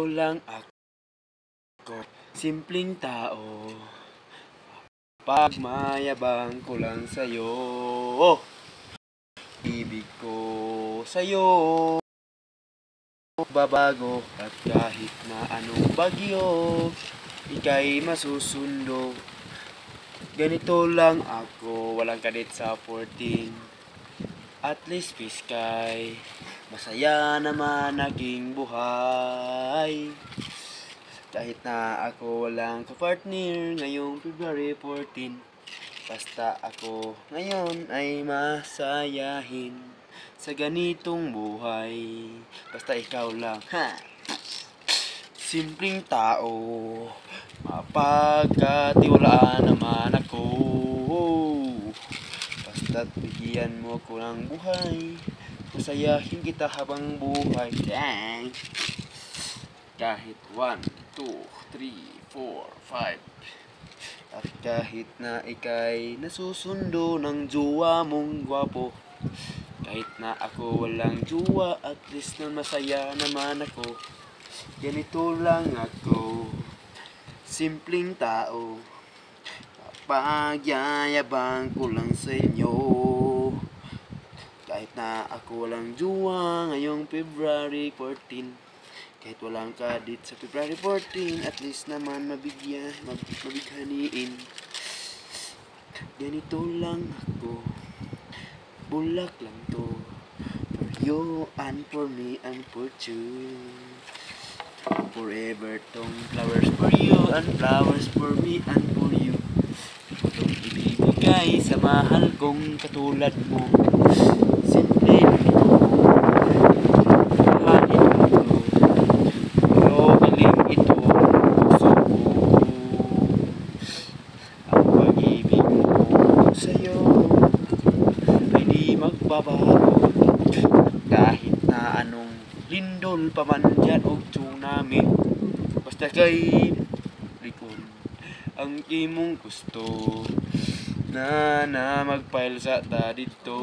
lang ako, simpleng tao. Pagmayabang ko lang sa'yo, ibig ko sa'yo babago. At kahit na anong bagyo, ika'y masusundo. Ganito lang ako, walang kadit sa 14. At least piskay, masaya naman aking buhay. Kahit na ako walang kapartner ngayong February 14. Basta ako ngayon ay masayahin sa ganitong buhay. Basta ikaw lang, ha? Simpleng tao, mapagkatiwalaan naman ako. Basta't bigyan mo ko ng buhay, masayahin kita habang buhay. Dang! Kahit 1, 2, 3, 4, 5. At kahit na ika'y nasusundo ng jowa mong gwapo. Kahit na ako walang jowa, at least na masaya naman ako. Ganito lang ako, simpleng tao. Pagyayabang ko lang sa inyo. Kahit na ako walang jowa ngayong February 14. Kahit walang kadit sa February 14, at least naman mabighaniin. Ganito lang ako, bulak lang to. For you and for me and for you. Forever tong flowers for you and flowers for me and for you. Itong ibibigay sa mahal kong katulad mo. Simple lang ito. Sa'yo ay di magbabago. Kahit na anong lindol pa man dyan o tsunami, basta kay likon ang imong gusto na magpail sa ta dito.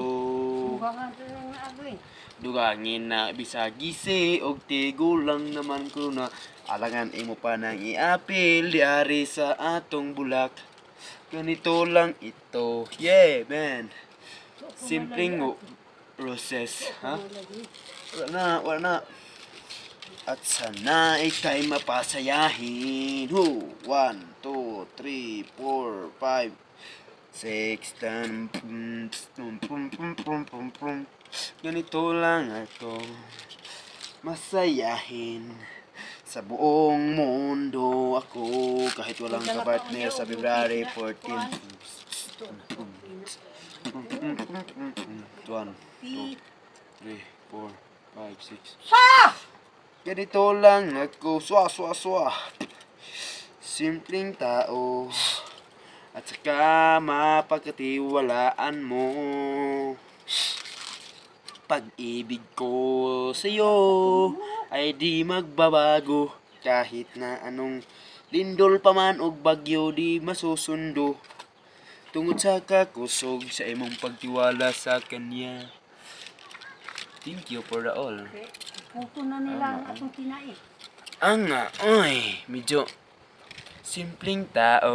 Dugangin na bisagisi og tigo lang naman ko na alangan imo pa nang iapil diari sa atong bulak. Ganito lang ito. Yeah, man. Simpleng roses. Ha? Wala na. At sana ika'y mapasayahin. 1, 2, 3, 4, 5, 6, ganito lang ako. Masayahin sa buong mundo ako kahit walang kapartner sa February 14. 1, 2, 3, 4, 5, 6. Ganito lang ako, swa. Simpleng tao, at saka mapagkatiwalaan mo. Pag-ibig ko sa'yo ay di magbabago. Kahit na anong lindol pa man o bagyo di masusundo. Tungod sa kakusog sa imong pagtiwala sa kanya. Thank you for the all. Puto na nila ang atong kinain. Medyo simpleng tao.